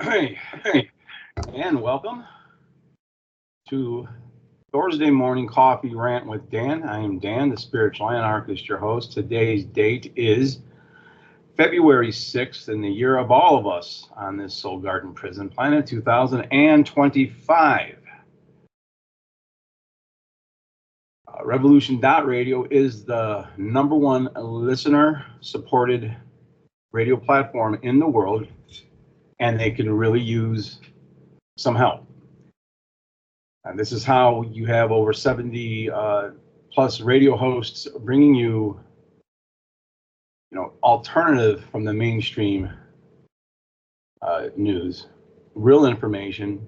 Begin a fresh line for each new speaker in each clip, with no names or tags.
Hey, hey, and welcome to Thursday Morning Coffee Rant with Dan. I am Dan, the Spiritual Anarchist, your host. Today's date is February 6th in the year of all of us on this Soul Garden prison planet, 2025. Revolution.radio is the #1 listener-supported radio platform in the world, and they can really use some help. And this is how you have over 70 plus radio hosts bringing you, alternative from the mainstream news, real information,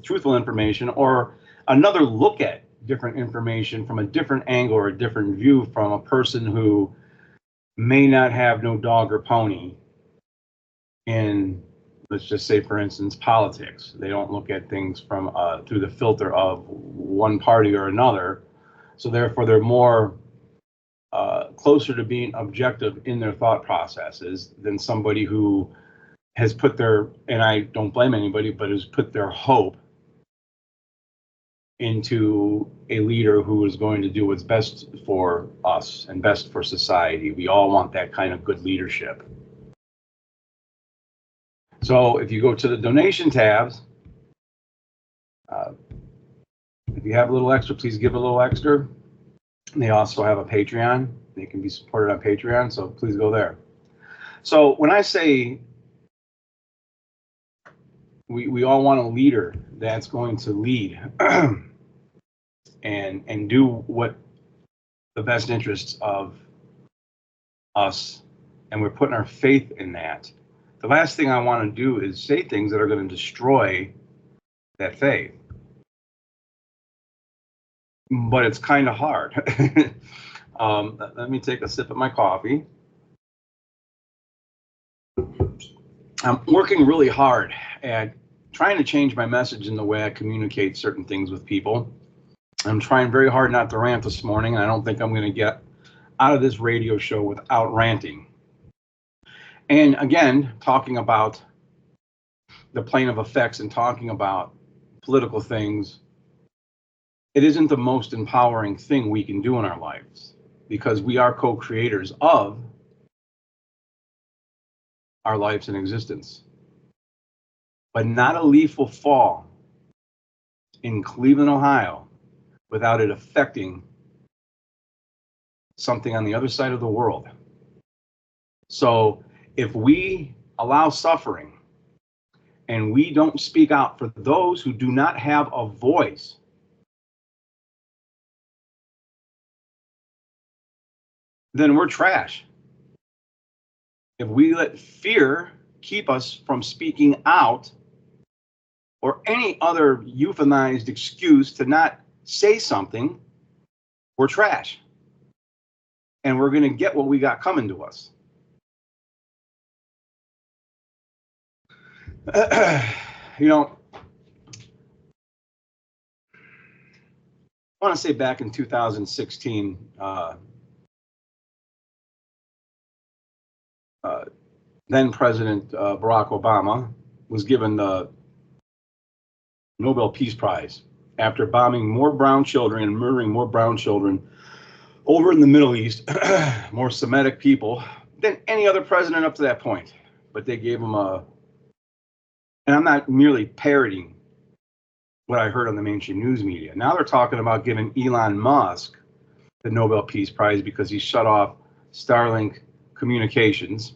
truthful information, or another look at different information from a different angle or a different view from a person who may not have no dog or pony in, let's just say, for instance, politics. They don't look at things from through the filter of one party or another. So therefore, they're more closer to being objective in their thought processes than somebody who has put their, and I don't blame anybody, but has put their hope into a leader who is going to do what's best for us and best for society. We all want that kind of good leadership. So if you go to the donation tabs, if you have a little extra, please give a little extra. And they also have a Patreon. They can be supported on Patreon, so please go there. So when I say we all want a leader that's going to lead and do what the best interests of us, and we're putting our faith in that, the last thing I want to do is say things that are going to destroy that faith. But it's kind of hard. Let me take a sip of my coffee. I'm working really hard at trying to change my message in the way I communicate certain things with people. I'm trying very hard not to rant this morning, and I don't think I'm going to get out of this radio show without ranting. And again, talking about the plane of effects and talking about political things, it isn't the most empowering thing we can do in our lives, because we are co-creators of our lives and existence. But not a leaf will fall in Cleveland, Ohio, without it affecting something on the other side of the world. So if we allow suffering and we don't speak out for those who do not have a voice, then we're trash. If we let fear keep us from speaking out, or any other euphemised excuse to not say something, we're trash. And we're going to get what we got coming to us. I want to say back in 2016, then President Barack Obama was given the Nobel Peace Prize after bombing more brown children and murdering more brown children over in the Middle East, more Semitic people, than any other president up to that point. But they gave him and I'm not merely parroting what I heard on the mainstream news media. Now they're talking about giving Elon Musk the Nobel Peace Prize because he shut off Starlink communications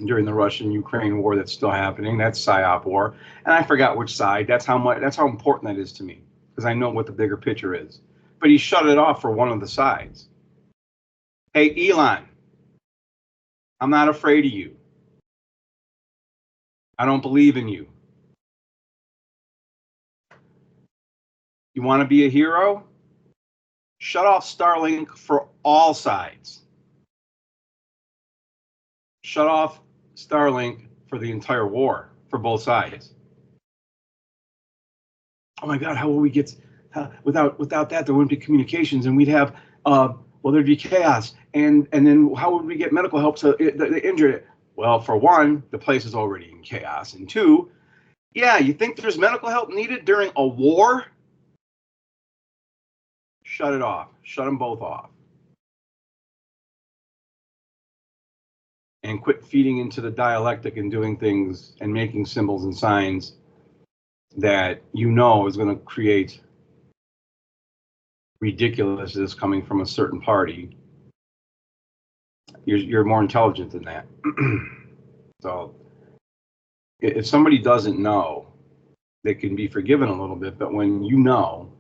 during the Russian-Ukraine war that's still happening. That's PSYOP war. And I forgot which side. That's how important that is to me, because I know what the bigger picture is. But he shut it off for one of the sides. Hey, Elon, I'm not afraid of you. I don't believe in you. You want to be a hero? Shut off Starlink for all sides. Shut off Starlink for the entire war, for both sides. Oh my God, how will we get, without that, there wouldn't be communications, and we'd have, there'd be chaos. And then how would we get medical help to the injured? Well, for one, the place is already in chaos. And two, yeah, you think there's medical help needed during a war? Shut it off. Shut them both off. And quit feeding into the dialectic and doing things and making symbols and signs that you know is going to create ridiculousness coming from a certain party. You're more intelligent than that. So if somebody doesn't know, they can be forgiven a little bit, but when you know,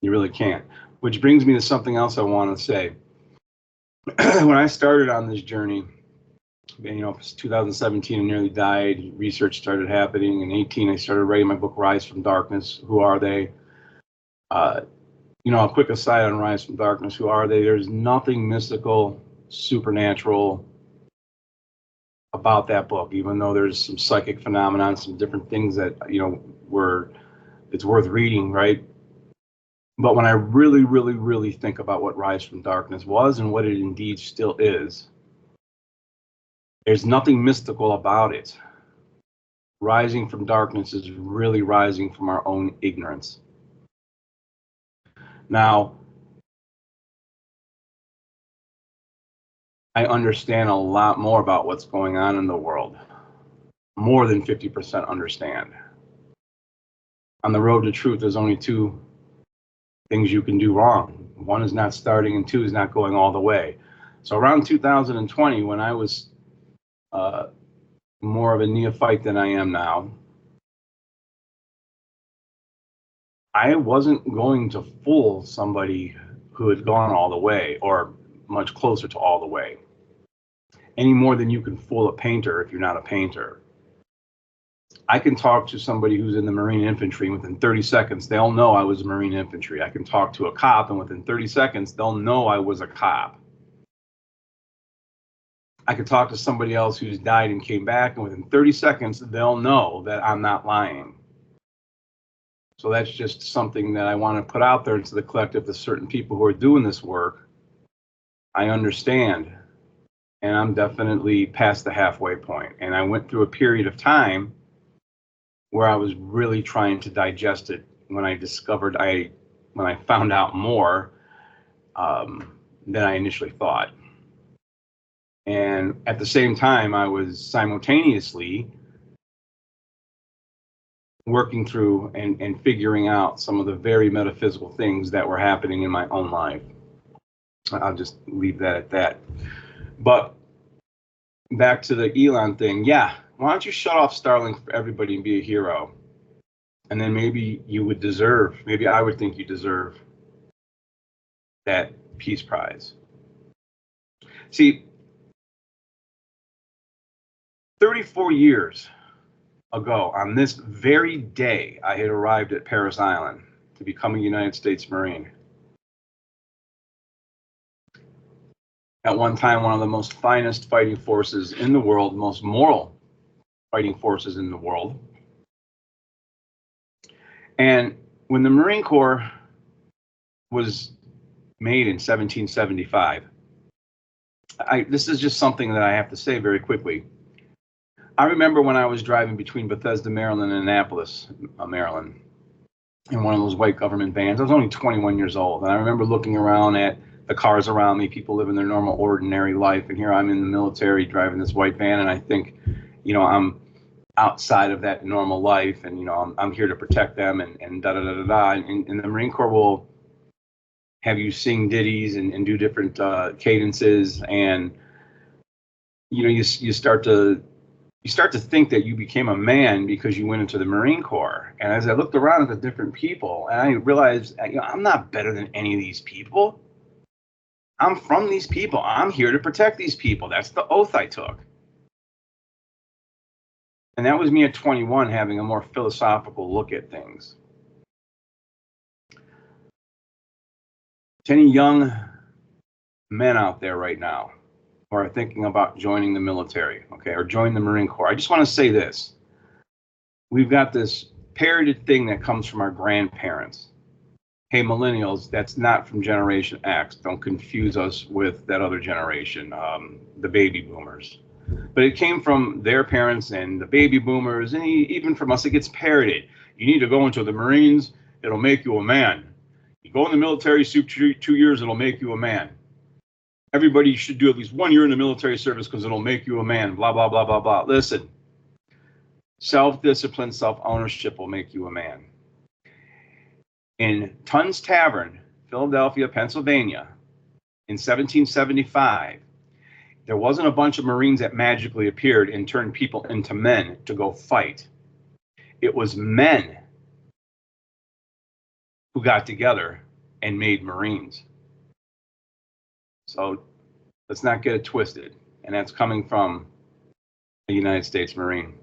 you really can't. Which brings me to something else I want to say. When I started on this journey, you know, it was 2017, I nearly died. Research started happening. In 18, I started writing my book, Rise from Darkness. Who are they? You know, a quick aside on Rise from Darkness. Who are they? There's nothing mystical, supernatural about that book, even though there's some psychic phenomena, some different things that, you know, it's worth reading, right? But when I really, really, really think about what Rise from Darkness was and what it indeed still is, there's nothing mystical about it. Rising from darkness is really rising from our own ignorance. Now, I understand a lot more about what's going on in the world. More than 50% understand. On the road to truth, there's only two things you can do wrong. One is not starting, and two is not going all the way. So around 2020, when I was more of a neophyte than I am now, I wasn't going to fool somebody who had gone all the way or much closer to all the way, any more than you can fool a painter if you're not a painter. I can talk to somebody who's in the Marine Infantry, and within 30 seconds, they'll know I was Marine Infantry. I can talk to a cop, and within 30 seconds, they'll know I was a cop. I could talk to somebody else who's died and came back, and within 30 seconds, they'll know that I'm not lying. So that's just something that I want to put out there into the collective to certain people who are doing this work. I understand, and I'm definitely past the halfway point. And I went through a period of time where I was really trying to digest it when I found out more than I initially thought. And at the same time, I was simultaneously working through and figuring out some of the very metaphysical things that were happening in my own life. I'll just leave that at that. But back to the Elon thing. Yeah, why don't you shut off Starlink for everybody and be a hero? And then maybe you would deserve, maybe I would think you deserve that Peace Prize. See, 34 years ago, on this very day, I had arrived at Parris Island to become a United States Marine. At one time, one of the most finest fighting forces in the world, most moral fighting forces in the world. And when the Marine Corps was made in 1775, this is just something that I have to say very quickly. I remember when I was driving between Bethesda, Maryland, and Annapolis, Maryland, in one of those white government vans. I was only 21 years old, and I remember looking around at the cars around me, people living their normal, ordinary life, and here I'm in the military driving this white van, and I think, you know, I'm outside of that normal life, and, you know, I'm here to protect them, and da-da-da-da-da, and the Marine Corps will have you sing ditties and do different cadences, and, you know, you start to think that you became a man because you went into the Marine Corps. And as I looked around at the different people, and I realized, you know, I'm not better than any of these people. I'm from these people. I'm here to protect these people. That's the oath I took. And that was me at 21 having a more philosophical look at things. To any young men out there right now who are thinking about joining the military, okay, or join the Marine Corps, I just want to say this. We've got this parroted thing that comes from our grandparents. hey, millennials, that's not from Generation X. Don't confuse us with that other generation, the baby boomers. But it came from their parents and the baby boomers, and even from us, it gets parroted. You need to go into the Marines, it'll make you a man. You go in the military, 2 years, it'll make you a man. Everybody should do at least 1 year in the military service because it'll make you a man, blah, blah, blah, blah, blah. Listen, self-discipline, self-ownership will make you a man. In Tunn's Tavern, Philadelphia, Pennsylvania, in 1775, there wasn't a bunch of Marines that magically appeared and turned people into men to go fight. It was men who got together and made Marines. So let's not get it twisted. And that's coming from a United States Marine.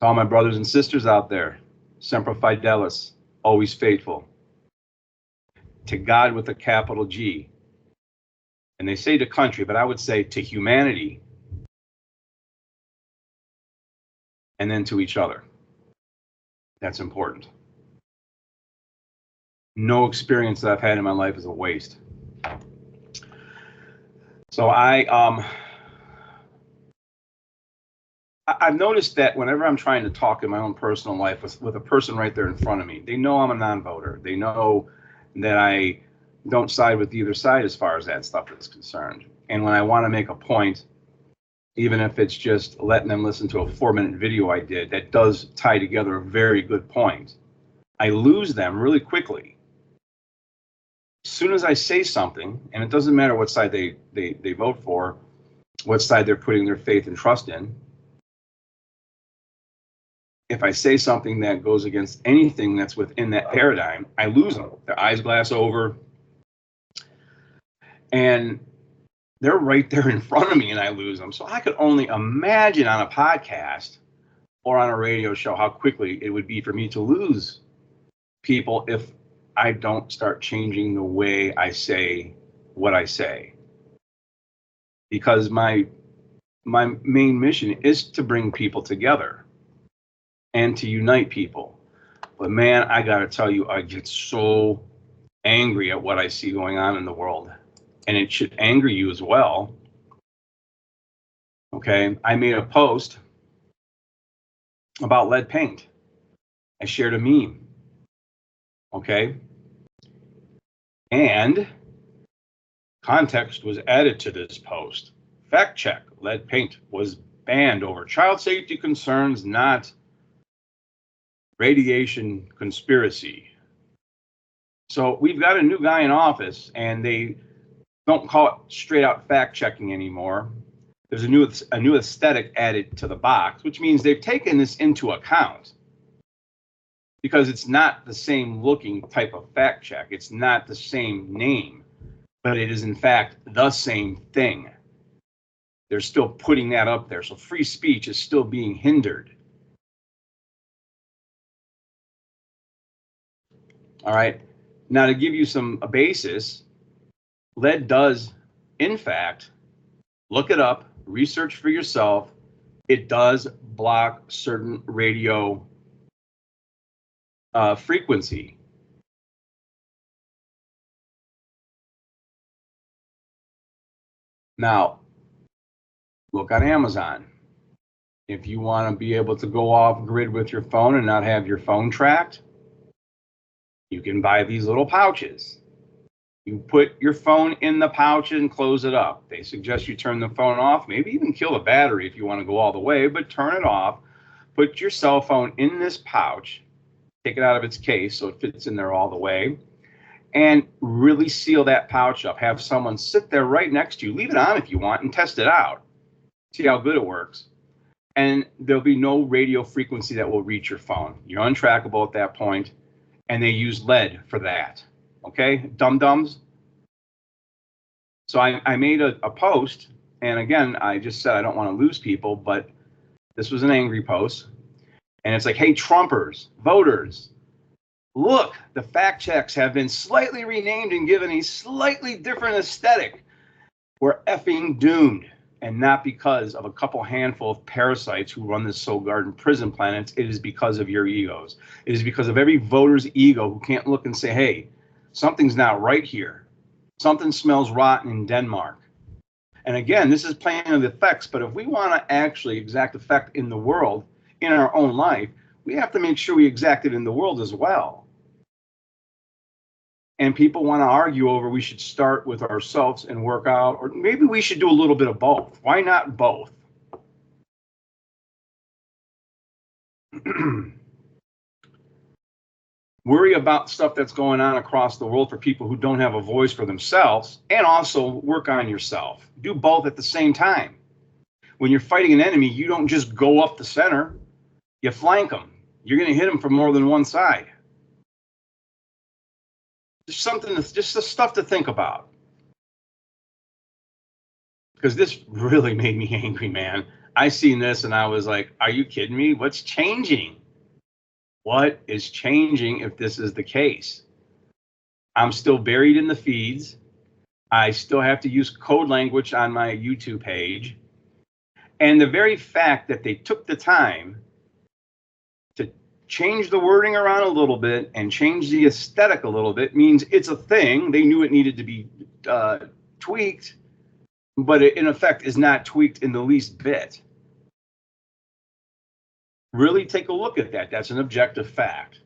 To all my brothers and sisters out there, Semper Fidelis, always faithful. To God with a capital G. And they say to country, but I would say to humanity. And then to each other. That's important. No experience that I've had in my life is a waste. So I've noticed that whenever I'm trying to talk in my own personal life with a person right there in front of me, they know I'm a non-voter. They know that I don't side with either side as far as that stuff is concerned. And when I want to make a point, even if it's just letting them listen to a 4-minute video I did that does tie together a very good point, I lose them really quickly. As soon as I say something, and it doesn't matter what side they vote for, what side they're putting their faith and trust in, if I say something that goes against anything that's within that paradigm, I lose them. Their eyes glass over. And they're right there in front of me and I lose them. So I could only imagine on a podcast or on a radio show how quickly it would be for me to lose people if I don't start changing the way I say what I say. Because my main mission is to bring people together and to unite people. But man, I gotta tell you, I get so angry at what I see going on in the world. And it should anger you as well. Okay, I made a post about lead paint. I shared a meme. Okay. And context was added to this post. Fact check, lead paint was banned over child safety concerns, not radiation conspiracy. So we've got a new guy in office and they don't call it straight out fact checking anymore. There's a new aesthetic added to the box, which means they've taken this into account because it's not the same looking type of fact check. It's not the same name, but it is in fact the same thing. They're still putting that up there. So free speech is still being hindered. All right. Now to give you a basis, lead does, in fact, look it up, research for yourself. It does block certain radio frequency. Now, look on Amazon. If you want to be able to go off grid with your phone and not have your phone tracked, you can buy these little pouches. You put your phone in the pouch and close it up. They suggest you turn the phone off, maybe even kill the battery if you want to go all the way, but turn it off. Put your cell phone in this pouch, take it out of its case so it fits in there all the way, and really seal that pouch up. Have someone sit there right next to you. Leave it on if you want and test it out. See how good it works. And there'll be no radio frequency that will reach your phone. You're untrackable at that point, and they use lead for that. Okay, dum-dums. So I made a post, and again, I just said I don't want to lose people, but this was an angry post. And it's like, hey, Trumpers, voters, look, the fact checks have been slightly renamed and given a slightly different aesthetic. We're effing doomed. and not because of a couple handful of parasites who run this Soul Garden prison planet. It is because of your egos. It is because of every voter's ego who can't look and say, hey, something's not right here. Something smells rotten in Denmark. And again, this is playing with effects, but if we want to actually exact effect in the world, in our own life, we have to make sure we exact it in the world as well. And people want to argue over we should start with ourselves and work out, or maybe we should do a little bit of both. Why not both? Worry about stuff that's going on across the world for people who don't have a voice for themselves, and also work on yourself. Do both at the same time. When you're fighting an enemy, you don't just go up the center, you flank them. You're going to hit them from more than one side. Just something that's just the stuff to think about. Because this really made me angry, man. I seen this and I was like, are you kidding me? What's changing? What is changing if this is the case? I'm still buried in the feeds. I still have to use code language on my YouTube page. And the very fact that they took the time to change the wording around a little bit and change the aesthetic a little bit means it's a thing. They knew it needed to be tweaked, but it in effect is not tweaked in the least bit. Really take a look at that. That's an objective fact.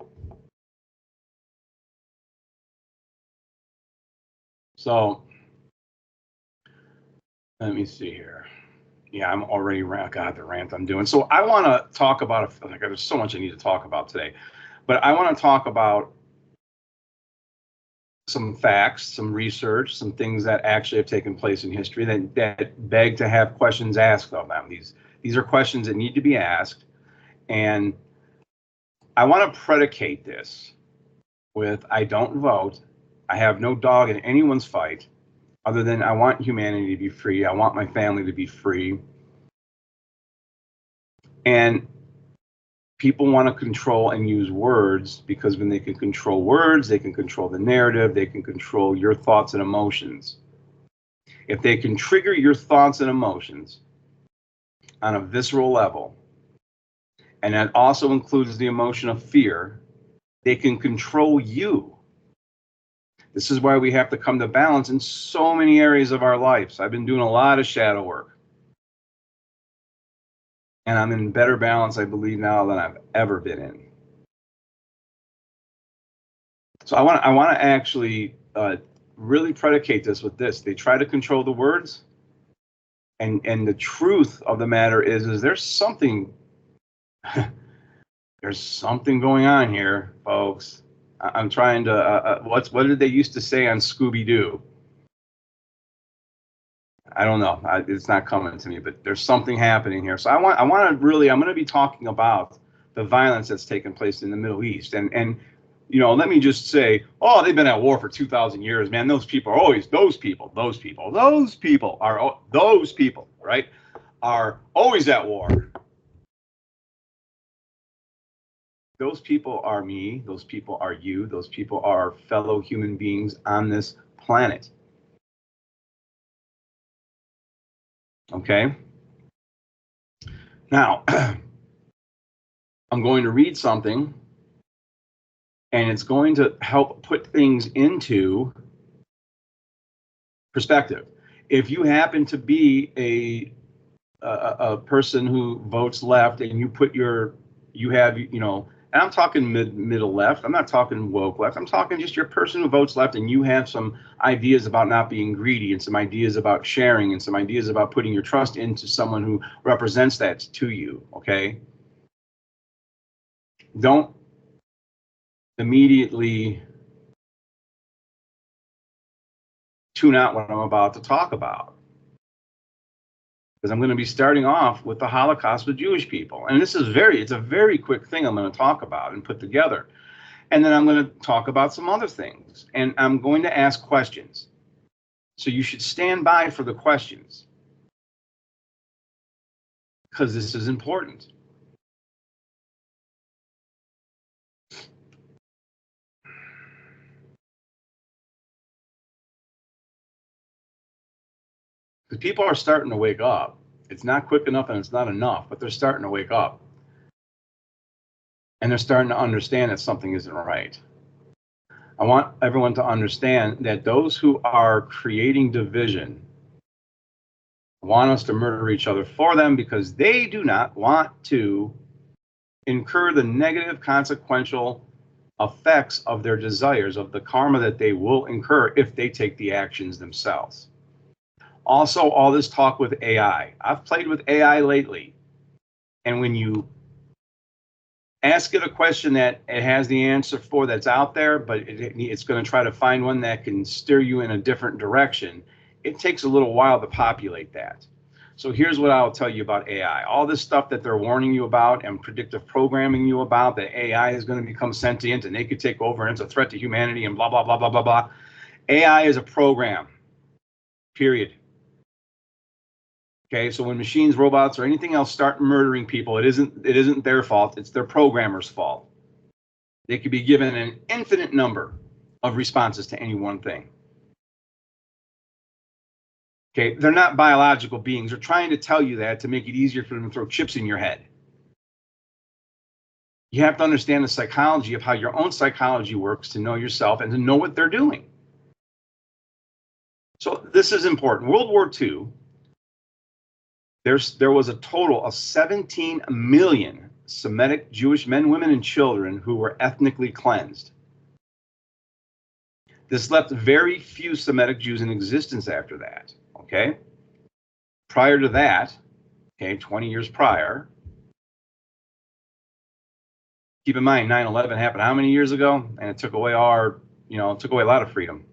So let me see here. Yeah, I'm already God, the rant I'm doing. So I want to talk about, like, there's so much I need to talk about today, but I want to talk about some facts, some research, some things that actually have taken place in history that beg to have questions asked of them. These are questions that need to be asked, and I want to predicate this with I don't vote. I have no dog in anyone's fight, other than I want humanity to be free. I want my family to be free. And people want to control and use words because when they can control words, they can control the narrative, they can control your thoughts and emotions. If they can trigger your thoughts and emotions on a visceral level, and that also includes the emotion of fear, they can control you. This is why we have to come to balance in so many areas of our lives. I've been doing a lot of shadow work. And I'm in better balance, I believe, now than I've ever been in. So I want to actually really predicate this with this. They try to control the words, and the truth of the matter is there's something there's something going on here, folks. I'm trying to what did they used to say on Scooby-Doo? I don't know. It's not coming to me, but there's something happening here. So I'm going to be talking about the violence that's taken place in the Middle East. And you know, let me just say, oh, they've been at war for 2,000 years, man. Those people are always, those people, right, are always at war. Those people are me. Those people are you. Those people are fellow human beings on this planet. Okay. Now, I'm going to read something, and it's going to help put things into perspective. If you happen to be a person who votes left, and you have, you know, and I'm talking middle left. I'm not talking woke left. I'm talking just your person who votes left, and you have some ideas about not being greedy, and some ideas about sharing, and some ideas about putting your trust into someone who represents that to you. Okay. Don't immediately tune out what I'm about to talk about, because I'm going to be starting off with the Holocaust with Jewish people. And it's a very quick thing I'm going to talk about and put together. And then I'm going to talk about some other things. And I'm going to ask questions. So you should stand by for the questions, because this is important. Because people are starting to wake up. It's not quick enough and it's not enough, but they're starting to wake up. And they're starting to understand that something isn't right. I want everyone to understand that those who are creating division want us to murder each other for them because they do not want to incur the negative consequential effects of their desires, of the karma that they will incur if they take the actions themselves. Also, all this talk with AI. I've played with AI lately, and when you ask it a question that it has the answer for that's out there, but it's going to try to find one that can steer you in a different direction, it takes a little while to populate that. So here's what I'll tell you about AI. All this stuff that they're warning you about and predictive programming you about, that AI is going to become sentient and they could take over and it's a threat to humanity and blah, blah, blah, blah, blah, blah. AI is a program, period. Okay, so when machines, robots, or anything else start murdering people, it isn't their fault, it's their programmer's fault. They could be given an infinite number of responses to any one thing. Okay, they're not biological beings. They're trying to tell you that to make it easier for them to throw chips in your head. You have to understand the psychology of how your own psychology works to know yourself and to know what they're doing. So this is important. World War II, there was a total of 17 million Semitic Jewish men, women, and children who were ethnically cleansed. This left very few Semitic Jews in existence after that, okay? Prior to that, okay, 20 years prior, keep in mind 9/11 happened how many years ago? And it took away it took away a lot of freedom.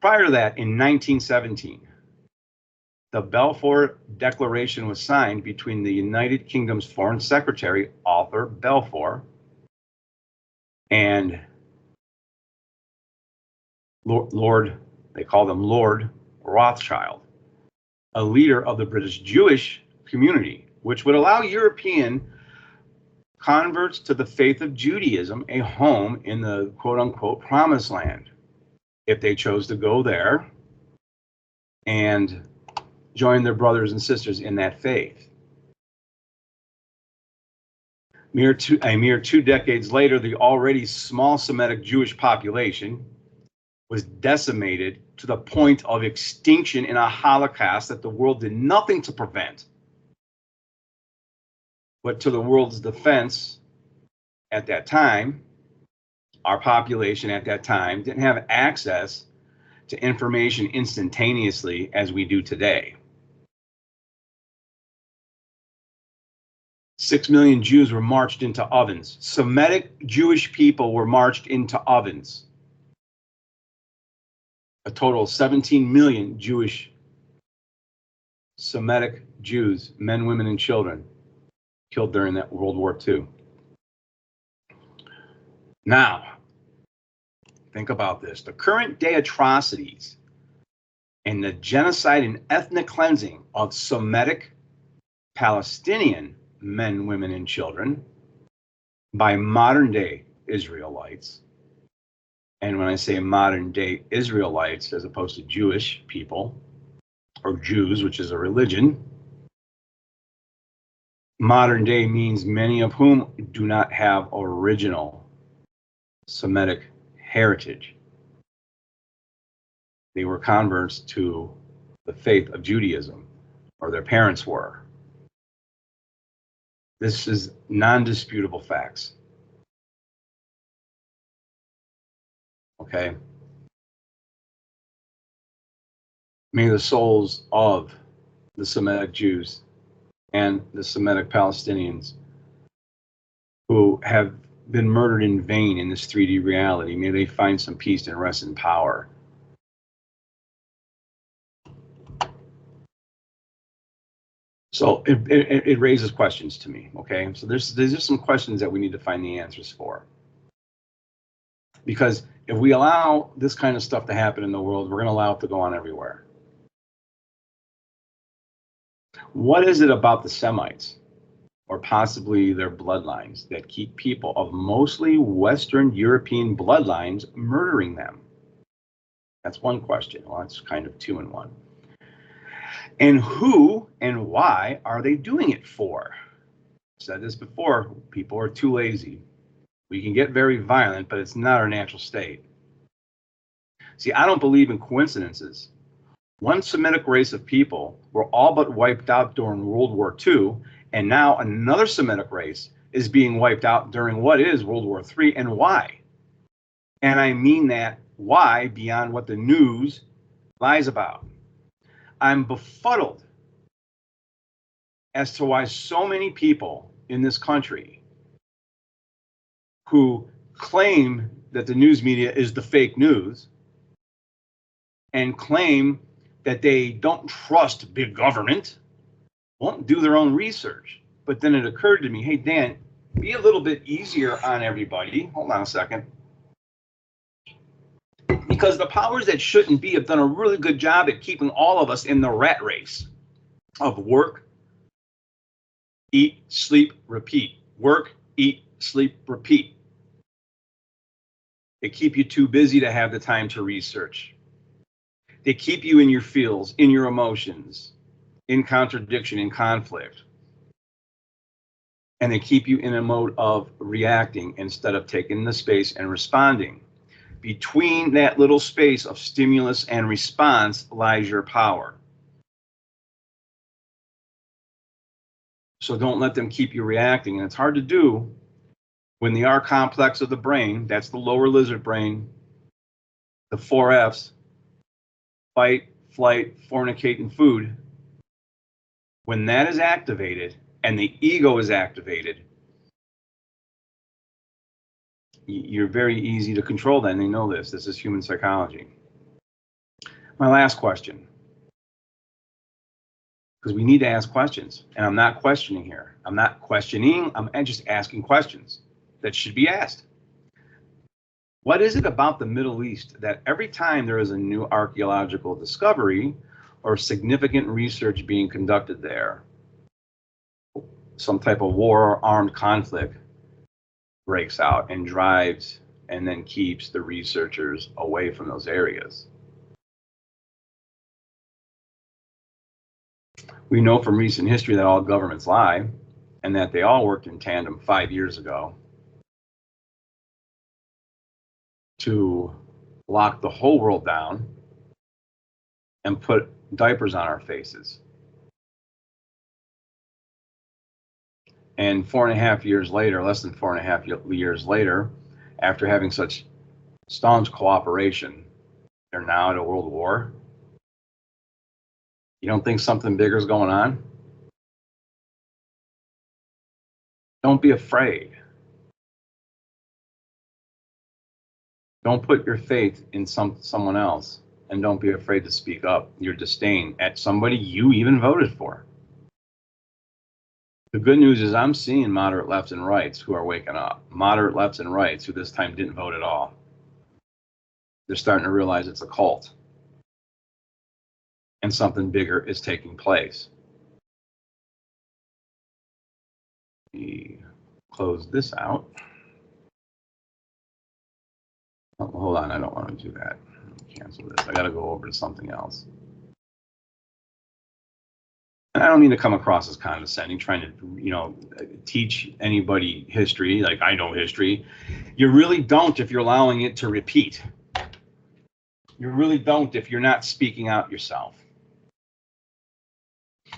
Prior to that, in 1917, the Balfour Declaration was signed between the United Kingdom's Foreign Secretary, Arthur Balfour, and Lord, they call them Lord Rothschild, a leader of the British Jewish community, which would allow European converts to the faith of Judaism a home in the quote-unquote promised land, if they chose to go there and join their brothers and sisters in that faith. A mere 2 decades later, the already small Semitic Jewish population was decimated to the point of extinction in a Holocaust that the world did nothing to prevent. But to the world's defense, at that time, our population at that time didn't have access to information instantaneously as we do today. 6 million Jews were marched into ovens. Semitic Jewish people were marched into ovens. A total of 17 million Jewish, Semitic Jews, men, women, and children, killed during that World War II. Now, think about this. The current day atrocities and the genocide and ethnic cleansing of Semitic Palestinian men, women, and children by modern day Israelites. And when I say modern day Israelites, as opposed to Jewish people or Jews, which is a religion, modern day means many of whom do not have original Semitic heritage. They were converts to the faith of Judaism, or their parents were. This is non-disputable facts. Okay? May the souls of the Semitic Jews and the Semitic Palestinians who have been murdered in vain in this 3D reality, may they find some peace and rest in power. So it raises questions to me, okay? So there's just some questions that we need to find the answers for. Because if we allow this kind of stuff to happen in the world, we're going to allow it to go on everywhere. What is it about the Semites, or possibly their bloodlines, that keep people of mostly Western European bloodlines murdering them? That's one question. Well, that's kind of two in one. And who and why are they doing it for? I've said this before, people are too lazy. We can get very violent, but it's not our natural state. See, I don't believe in coincidences. One Semitic race of people were all but wiped out during World War II, and now another Semitic race is being wiped out during what is World War III, and why? And I mean that why beyond what the news lies about. I'm befuddled as to why so many people in this country who claim that the news media is the fake news and claim that they don't trust big government won't do their own research. But then it occurred to me, hey, Dan, be a little bit easier on everybody. Hold on a second. Because the powers that shouldn't be have done a really good job at keeping all of us in the rat race of work, eat, sleep, repeat. Work, eat, sleep, repeat. They keep you too busy to have the time to research. They keep you in your feels, in your emotions, in contradiction, in conflict. And they keep you in a mode of reacting instead of taking the space and responding. Between that little space of stimulus and response lies your power. So don't let them keep you reacting. And it's hard to do when the R complex of the brain, that's the lower lizard brain, the 4 F's, fight, flight, fornicate, and food, when that is activated and the ego is activated, you're very easy to control then. They know this. This is human psychology. My last question, because we need to ask questions, and I'm not questioning here. I'm not questioning, I'm just asking questions that should be asked. What is it about the Middle East that every time there is a new archaeological discovery or significant research being conducted there, some type of war or armed conflict breaks out and drives and then keeps the researchers away from those areas? We know from recent history that all governments lie and that they all worked in tandem 5 years ago to lock the whole world down and put diapers on our faces. And 4.5 years later, less than 4.5 years later, after having such staunch cooperation, they're now at a world war. You don't think something bigger is going on? Don't be afraid. Don't put your faith in someone else, and don't be afraid to speak up your disdain at somebody you even voted for. The good news is I'm seeing moderate lefts and rights who are waking up. Moderate lefts and rights who this time didn't vote at all. They're starting to realize it's a cult. And something bigger is taking place. Let me close this out. Oh, hold on, I don't want to do that. Cancel this. I got to go over to something else. And I don't mean to come across as condescending, trying to, teach anybody history, like I know history. You really don't if you're allowing it to repeat. You really don't if you're not speaking out yourself.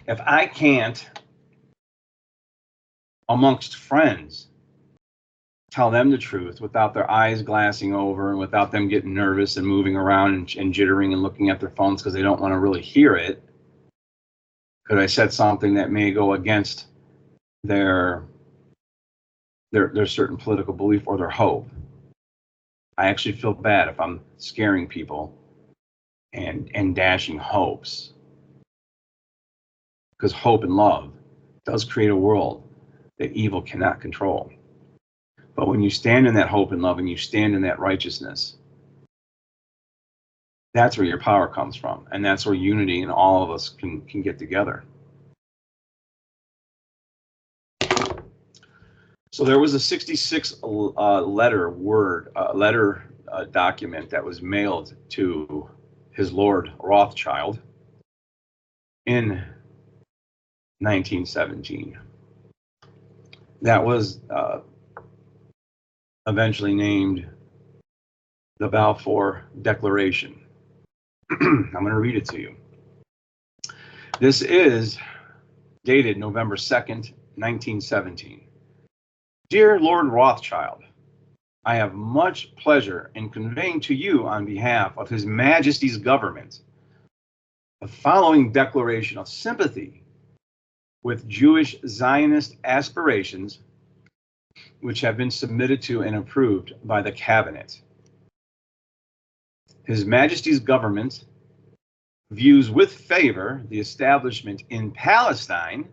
If I can't, amongst friends, tell them the truth without their eyes glassing over and without them getting nervous and moving around and jittering and looking at their phones because they don't want to really hear it, because I said something that may go against their certain political belief or their hope. I actually feel bad if I'm scaring people and dashing hopes, because hope and love does create a world that evil cannot control. But when you stand in that hope and love and you stand in that righteousness, that's where your power comes from. And that's where unity and all of us can get together. So there was a 66 letter document that was mailed to his Lord Rothschild. in 1917. That was eventually named the Balfour Declaration. I'm going to read it to you. This is dated November 2nd, 1917. Dear Lord Rothschild, I have much pleasure in conveying to you on behalf of His Majesty's government the following declaration of sympathy with Jewish Zionist aspirations, which have been submitted to and approved by the Cabinet. His Majesty's government views with favor the establishment in Palestine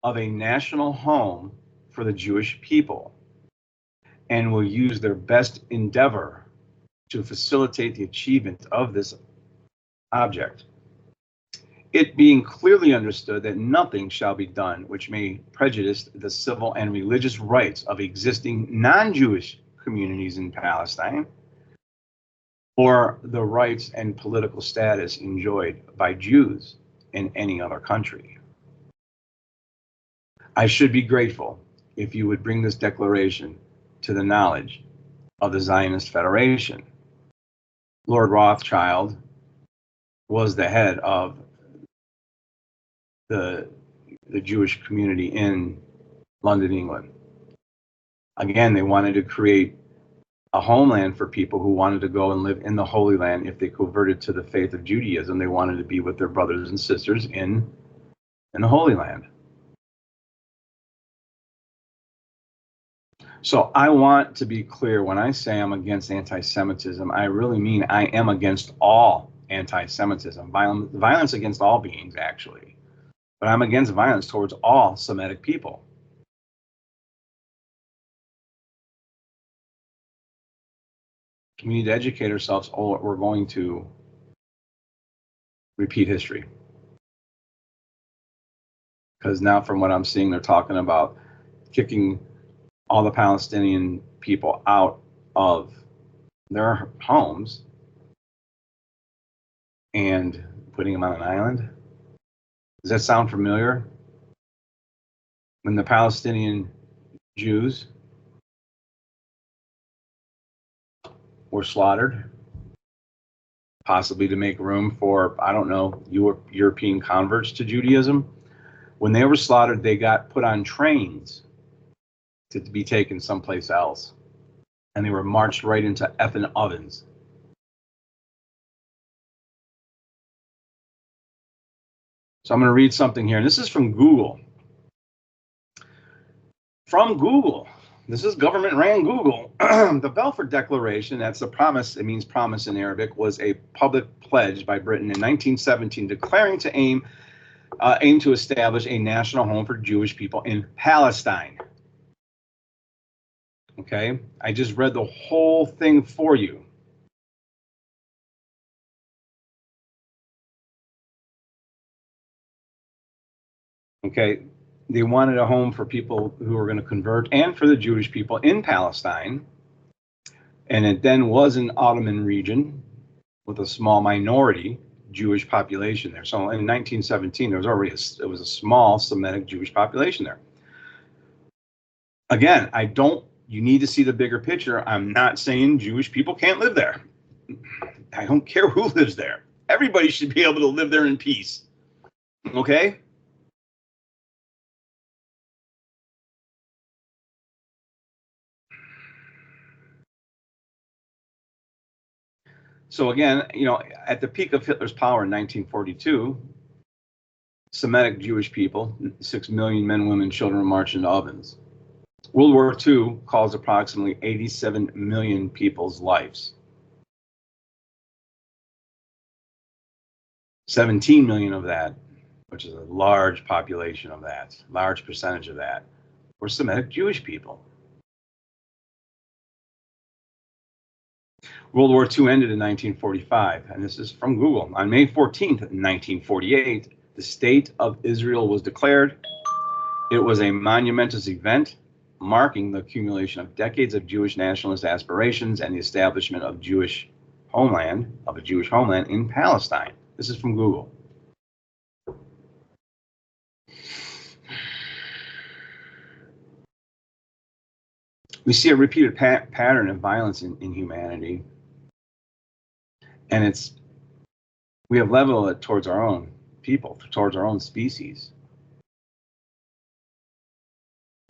of a national home for the Jewish people, and will use their best endeavor to facilitate the achievement of this object. It being clearly understood that nothing shall be done which may prejudice the civil and religious rights of existing non-Jewish communities in Palestine, or the rights and political status enjoyed by Jews in any other country. I should be grateful if you would bring this declaration to the knowledge of the Zionist Federation. Lord Rothschild was the head of the Jewish community in London, England. Again, they wanted to create a homeland for people who wanted to go and live in the Holy Land. If they converted to the faith of Judaism, they wanted to be with their brothers and sisters in the Holy Land. So I want to be clear, when I say I'm against anti-Semitism, I really mean I am against all anti-Semitism, violence against all beings, actually. But I'm against violence towards all Semitic people. We need to educate ourselves, or we're going to repeat history. Because now, from what I'm seeing, they're talking about kicking all the Palestinian people out of their homes and putting them on an island. Does that sound familiar? When the Palestinian Jews were slaughtered, possibly to make room for, I don't know, European converts to Judaism. When they were slaughtered, they got put on trains to be taken someplace else. And they were marched right into effing ovens. So I'm going to read something here. And this is from Google. From Google. This is government-ran Google. The Balfour Declaration, that's a promise, it means promise in Arabic, was a public pledge by Britain in 1917 declaring to aim to establish a national home for Jewish people in Palestine. Okay, I just read the whole thing for you. Okay, they wanted a home for people who were going to convert and for the Jewish people in Palestine. And it then was an Ottoman region with a small minority Jewish population there. So in 1917, there was already it was a small Semitic Jewish population there. Again, you need to see the bigger picture. I'm not saying Jewish people can't live there. I don't care who lives there. Everybody should be able to live there in peace. Okay? So again, at the peak of Hitler's power in 1942, Semitic Jewish people, 6 million men, women, children, marched into ovens. World War II caused approximately 87 million people's lives. 17 million of that, which is a large population of that, large percentage of that, were Semitic Jewish people. World War II ended in 1945, and this is from Google. On May 14th, 1948, the State of Israel was declared. It was a monumentous event marking the accumulation of decades of Jewish nationalist aspirations and the establishment of a Jewish homeland in Palestine. This is from Google. We see a repeated pattern of violence in humanity, and we have leveled it towards our own people, towards our own species,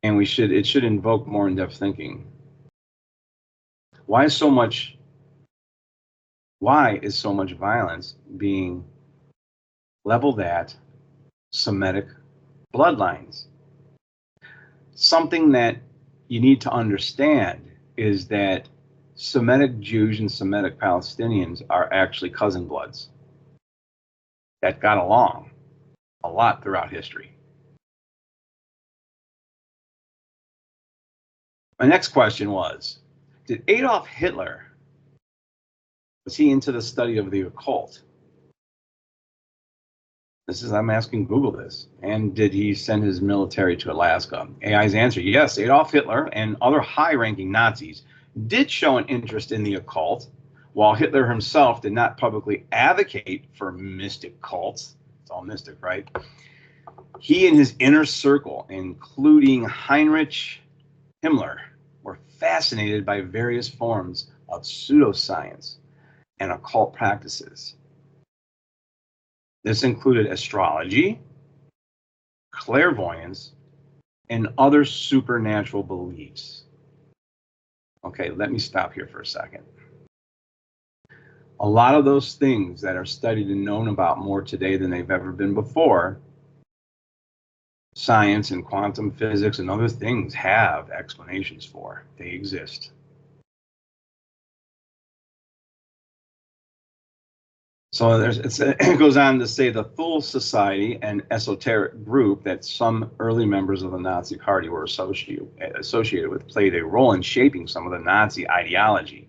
and it should invoke more in-depth thinking. Why is so much violence being leveled at Semitic bloodlines? Something that you need to understand is that Semitic Jews and Semitic Palestinians are actually cousin bloods that got along a lot throughout history. My next question was, did Adolf Hitler, was he into the study of the occult? I'm asking Google this. And did he send his military to Alaska? AI's answer, yes, Adolf Hitler and other high-ranking Nazis did show an interest in the occult, while Hitler himself did not publicly advocate for mystic cults. It's all mystic, right? He and his inner circle, including Heinrich Himmler, were fascinated by various forms of pseudoscience and occult practices. This included astrology, clairvoyance, and other supernatural beliefs. Okay, let me stop here for a second. A lot of those things that are studied and known about more today than they've ever been before, science and quantum physics and other things have explanations for. They exist. So it goes on to say the Thule Society, an esoteric group that some early members of the Nazi Party were associated with, played a role in shaping some of the Nazi ideology.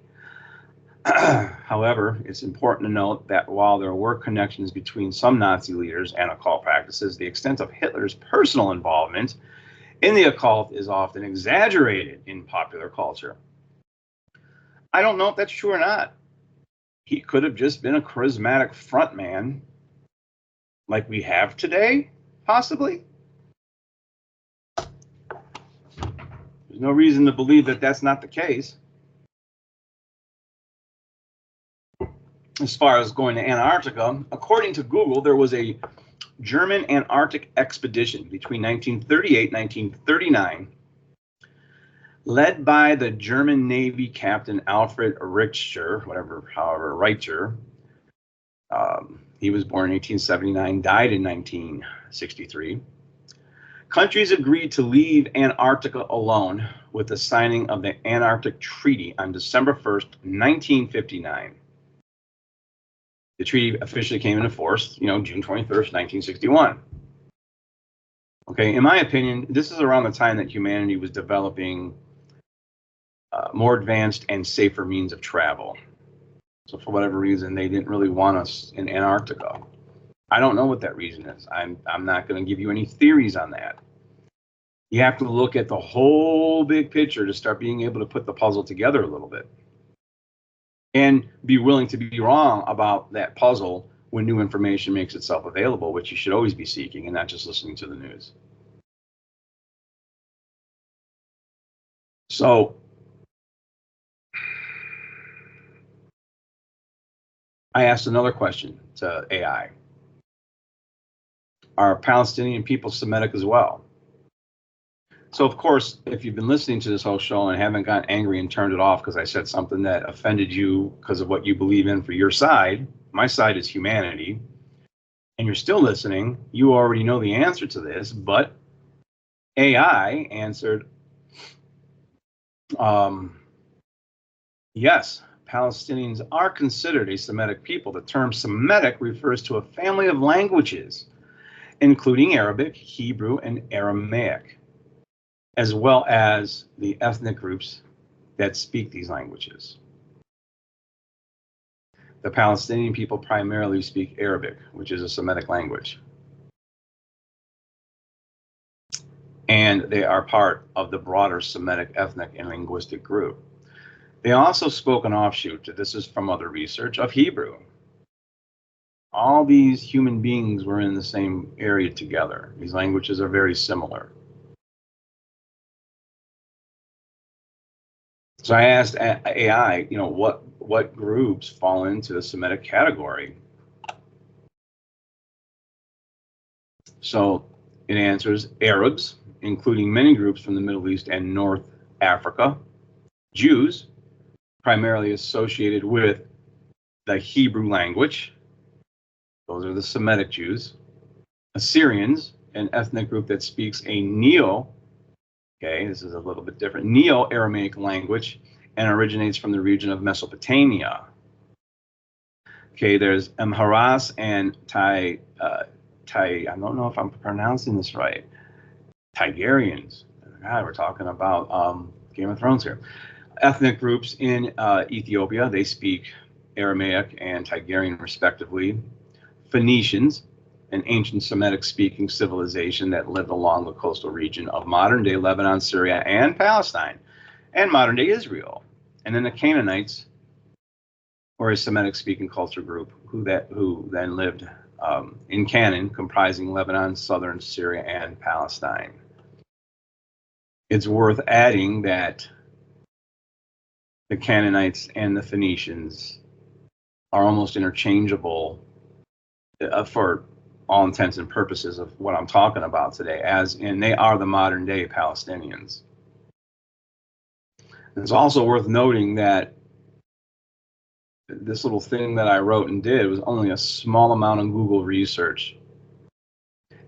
However, it's important to note that while there were connections between some Nazi leaders and occult practices, the extent of Hitler's personal involvement in the occult is often exaggerated in popular culture. I don't know if that's true or not. He could have just been a charismatic front man like we have today, possibly. There's no reason to believe that that's not the case. As far as going to Antarctica, according to Google, there was a German Antarctic expedition between 1938 and 1939, led by the German Navy Captain Alfred Richter, Richter. He was born in 1879, died in 1963. Countries agreed to leave Antarctica alone with the signing of the Antarctic Treaty on December 1st, 1959. The treaty officially came into force, June 21st, 1961. Okay, in my opinion, this is around the time that humanity was developing more advanced and safer means of travel. So for whatever reason, they didn't really want us in Antarctica. I don't know what that reason is. I'm not going to give you any theories on that. You have to look at the whole big picture to start being able to put the puzzle together a little bit. And be willing to be wrong about that puzzle when new information makes itself available, which you should always be seeking and not just listening to the news. So I asked another question to AI. Are Palestinian people Semitic as well? So, of course, if you've been listening to this whole show and haven't gotten angry and turned it off because I said something that offended you because of what you believe in for your side, my side is humanity, and you're still listening, you already know the answer to this, but AI answered, yes, Palestinians are considered a Semitic people. The term Semitic refers to a family of languages, including Arabic, Hebrew, and Aramaic, as well as the ethnic groups that speak these languages. The Palestinian people primarily speak Arabic, which is a Semitic language. And they are part of the broader Semitic ethnic and linguistic group. They also spoke an offshoot, this is from other research, of Hebrew. All these human beings were in the same area together. These languages are very similar. So I asked AI, what groups fall into the Semitic category? So it answers Arabs, including many groups from the Middle East and North Africa, Jews, primarily associated with the Hebrew language. Those are the Semitic Jews. Assyrians, an ethnic group that speaks a this is a little bit different, Neo-Aramaic language and originates from the region of Mesopotamia. Okay, there's Amharas and I don't know if I'm pronouncing this right, Tigarians. God, we're talking about Game of Thrones here. Ethnic groups in Ethiopia, they speak Aramaic and Tigarian respectively. Phoenicians, an ancient Semitic-speaking civilization that lived along the coastal region of modern-day Lebanon, Syria, and Palestine, and modern-day Israel. And then the Canaanites, or a Semitic-speaking culture group who then lived in Canaan, comprising Lebanon, southern Syria, and Palestine. It's worth adding that the Canaanites and the Phoenicians are almost interchangeable for all intents and purposes of what I'm talking about today, as in they are the modern day Palestinians. It's also worth noting that this little thing that I wrote and did was only a small amount of Google research,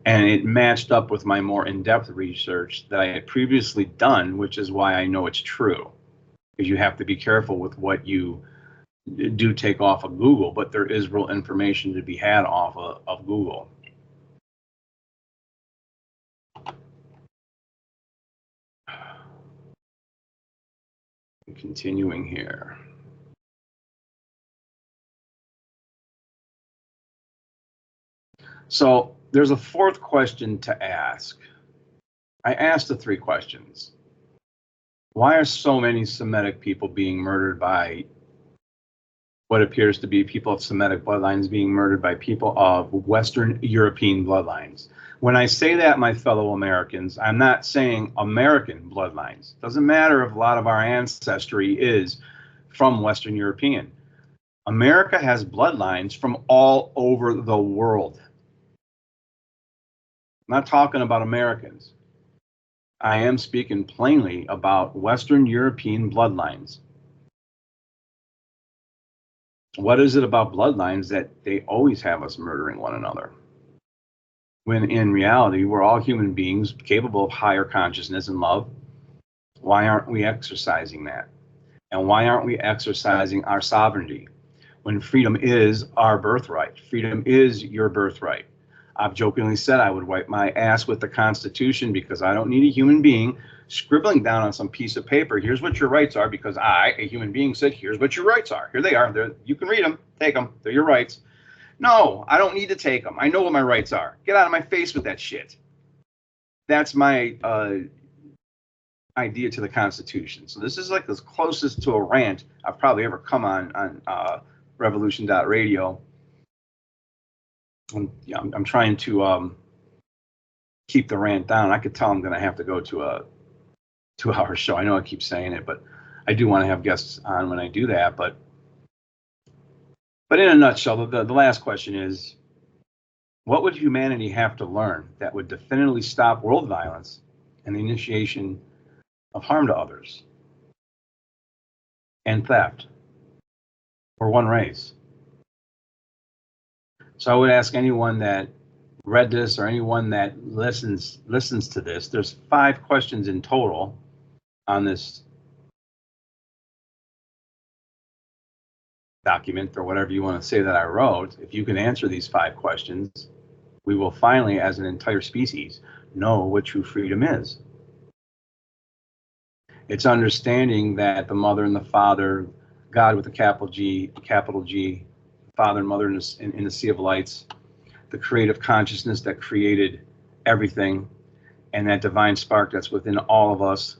and it matched up with my more in-depth research that I had previously done, which is why I know it's true, because you have to be careful with what you do take off of Google, but there is real information to be had off of Google. Continuing here. So there's a fourth question to ask. I asked the three questions. Why are so many Semitic people being murdered by what appears to be people of Semitic bloodlines being murdered by people of Western European bloodlines? When I say that, my fellow Americans, I'm not saying American bloodlines. Doesn't matter if a lot of our ancestry is from Western European. America has bloodlines from all over the world. I'm not talking about Americans. I am speaking plainly about Western European bloodlines. What is it about bloodlines that they always have us murdering one another? When in reality, we're all human beings capable of higher consciousness and love. Why aren't we exercising that? And why aren't we exercising our sovereignty when freedom is our birthright? Freedom is your birthright. I've jokingly said I would wipe my ass with the Constitution because I don't need a human being scribbling down on some piece of paper, here's what your rights are, because I, a human being, said, here's what your rights are. Here they are. You can read them. Take them. They're your rights. No, I don't need to take them. I know what my rights are. Get out of my face with that shit. That's my idea to the Constitution. So this is like the closest to a rant I've probably ever come on Revolution.radio. I'm trying to keep the rant down. I could tell I'm going to have to go to a 2-hour show. I know I keep saying it, but I do want to have guests on when I do that. But in a nutshell, the last question is, what would humanity have to learn that would definitively stop world violence and the initiation of harm to others and theft for one race? So I would ask anyone that read this or anyone that listens to this, there's 5 questions in total on this document, or whatever you want to say that I wrote. If you can answer these 5 questions, we will finally, as an entire species, know what true freedom is. It's understanding that the mother and the father, God with a capital G, Father and Mother in the Sea of Lights, the creative consciousness that created everything, and that divine spark that's within all of us,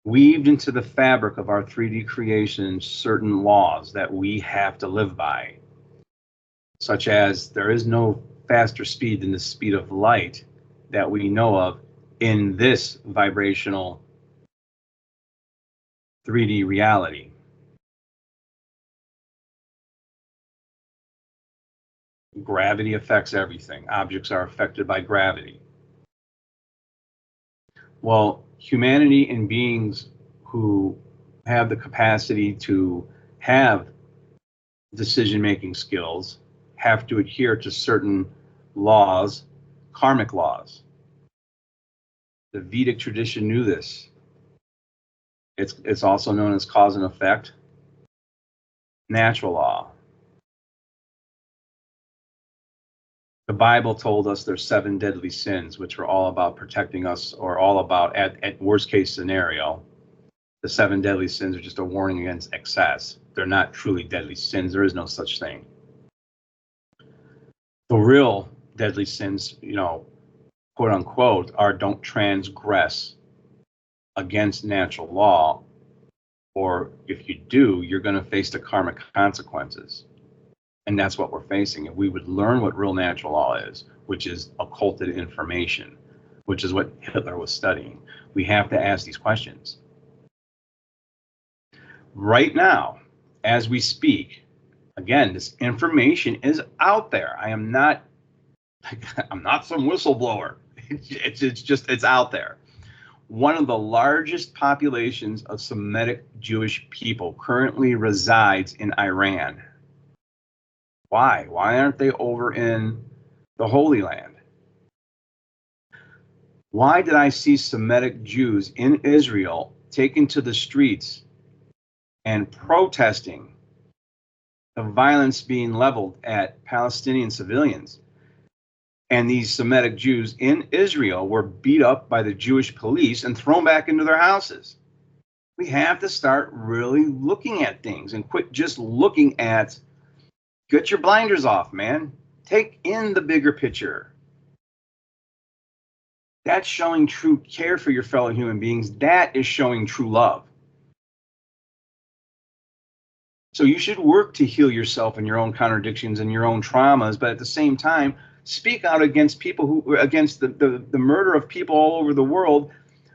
weaved into the fabric of our 3D creation certain laws that we have to live by, such as there is no faster speed than the speed of light that we know of in this vibrational 3D reality. Gravity affects everything. Objects are affected by gravity. Well, humanity and beings who have the capacity to have decision-making skills have to adhere to certain laws, karmic laws. The Vedic tradition knew this. It's also known as cause and effect, natural law. The Bible told us there's 7 deadly sins, which are all about protecting us, or all about, at worst case scenario, the 7 deadly sins are just a warning against excess. They're not truly deadly sins. There is no such thing. The real deadly sins, quote unquote, are don't transgress against natural law, or if you do, you're going to face the karmic consequences. And that's what we're facing. If we would learn what real natural law is, which is occulted information, which is what Hitler was studying, we have to ask these questions. Right now, as we speak, again, this information is out there. I'm not some whistleblower. It's out there. One of the largest populations of Semitic Jewish people currently resides in Iran. Why? Why aren't they over in the Holy Land? Why did I see Semitic Jews in Israel taken to the streets and protesting the violence being leveled at Palestinian civilians? And these Semitic Jews in Israel were beat up by the Jewish police and thrown back into their houses. We have to start really looking at things and quit just looking at, get your blinders off, man. Take in the bigger picture. That's showing true care for your fellow human beings. That is showing true love. So you should work to heal yourself and your own contradictions and your own traumas, but at the same time, speak out against people against the murder of people all over the world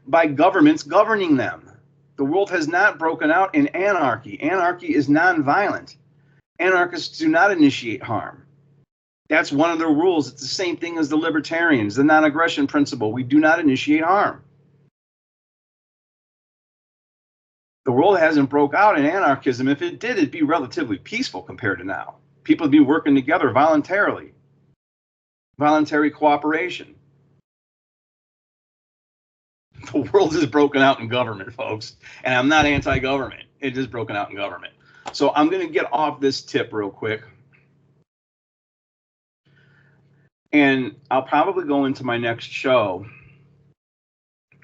by governments governing them. The world has not broken out in anarchy. Anarchy is nonviolent. Anarchists do not initiate harm. That's one of their rules. It's the same thing as the libertarians, the non-aggression principle. We do not initiate harm. The world hasn't broke out in anarchism. If it did, it'd be relatively peaceful compared to now. People would be working together voluntarily. Voluntary cooperation. The world is broken out in government, folks. And I'm not anti-government. It is broken out in government. So I'm going to get off this tip real quick. And I'll probably go into my next show.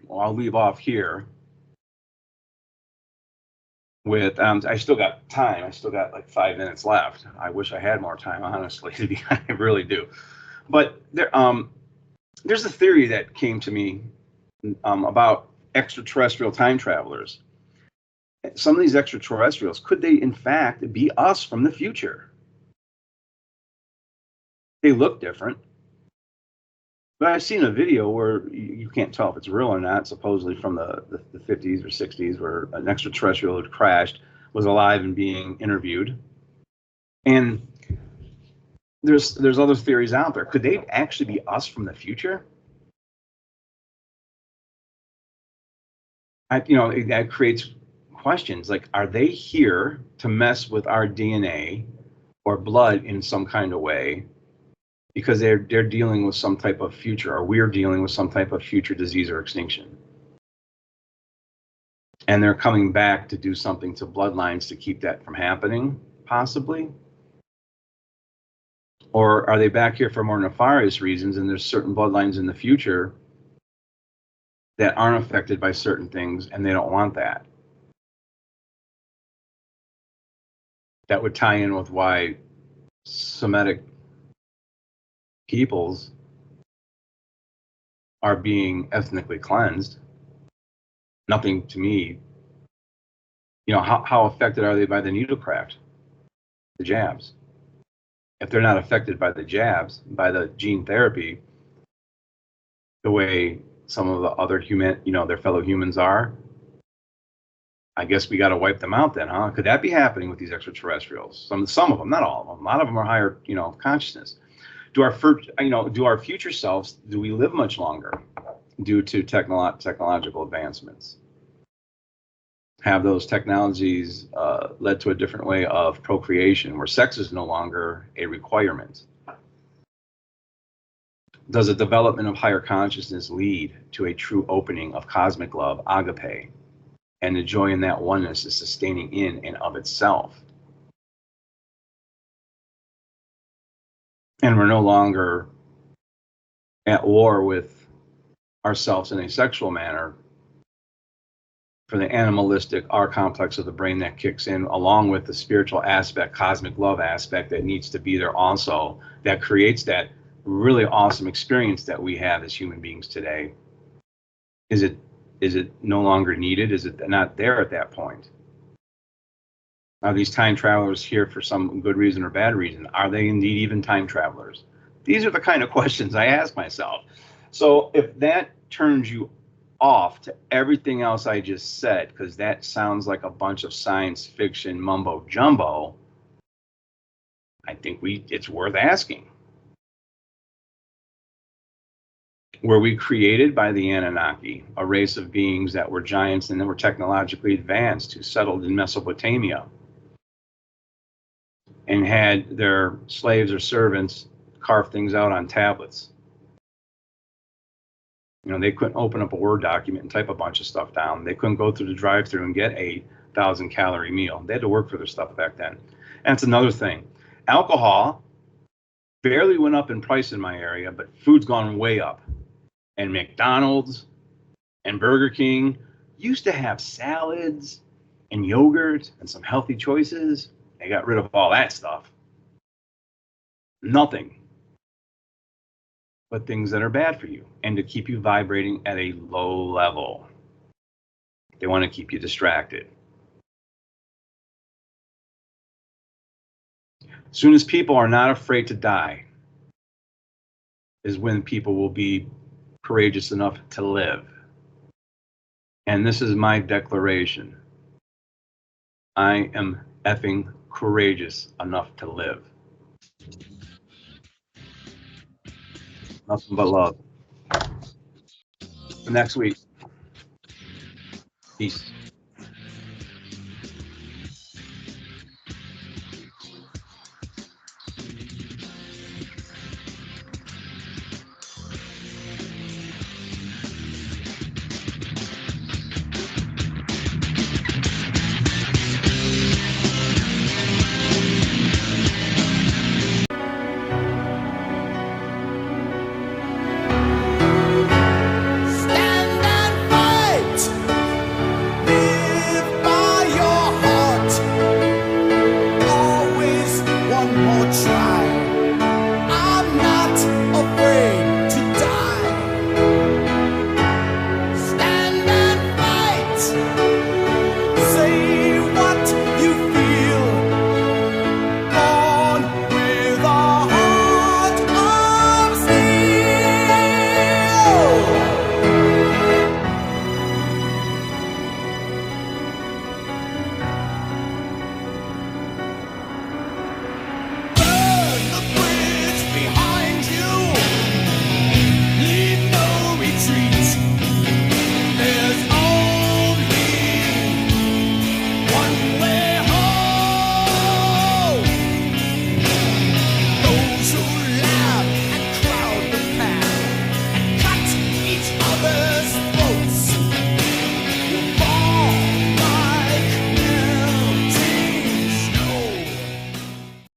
Well, I'll leave off here with, I still got time. I still got like 5 minutes left. I wish I had more time, honestly. I really do. But there's a theory that came to me about extraterrestrial time travelers. Some of these extraterrestrials, could they in fact be us from the future? They look different. But I've seen a video where you can't tell if it's real or not, supposedly from the 50s or 60s, where an extraterrestrial had crashed, was alive and being interviewed. And there's other theories out there. Could they actually be us from the future? That creates questions like, are they here to mess with our DNA or blood in some kind of way? Because they're dealing with some type of future, or we're dealing with some type of future disease or extinction. And they're coming back to do something to bloodlines to keep that from happening, possibly. Or are they back here for more nefarious reasons, and there's certain bloodlines in the future that aren't affected by certain things, and they don't want that? That would tie in with why Semitic peoples are being ethnically cleansed. Nothing to me, how affected are they by the needlecraft, the jabs? If they're not affected by the jabs, by the gene therapy, the way some of the other their fellow humans are. I guess we got to wipe them out then, huh? Could that be happening with these extraterrestrials? Some of them, not all of them. A lot of them are higher, consciousness. Do our future selves, do we live much longer due to technological advancements? Have those technologies led to a different way of procreation where sex is no longer a requirement? Does a development of higher consciousness lead to a true opening of cosmic love, agape, and the joy in that oneness is sustaining in and of itself? And we're no longer at war with ourselves in a sexual manner for the animalistic R complex of the brain that kicks in, along with the spiritual aspect, cosmic love aspect that needs to be there also, that creates that really awesome experience that we have as human beings today. Is it no longer needed? Is it not there at that point? Are these time travelers here for some good reason or bad reason? Are they indeed even time travelers? These are the kind of questions I ask myself. So if that turns you off to everything else I just said, because that sounds like a bunch of science fiction mumbo jumbo, I think it's worth asking. Were we created by the Anunnaki, a race of beings that were giants and then were technologically advanced, who settled in Mesopotamia and had their slaves or servants carve things out on tablets? They couldn't open up a Word document and type a bunch of stuff down. They couldn't go through the drive-thru and get a 1,000-calorie meal. They had to work for their stuff back then. And it's another thing. Alcohol barely went up in price in my area, but food's gone way up. And McDonald's and Burger King used to have salads and yogurt and some healthy choices. They got rid of all that stuff. Nothing but things that are bad for you and to keep you vibrating at a low level. They want to keep you distracted. As soon as people are not afraid to die is when people will be courageous enough to live. And this is my declaration. I am effing courageous enough to live. Nothing but love. For next week. Peace.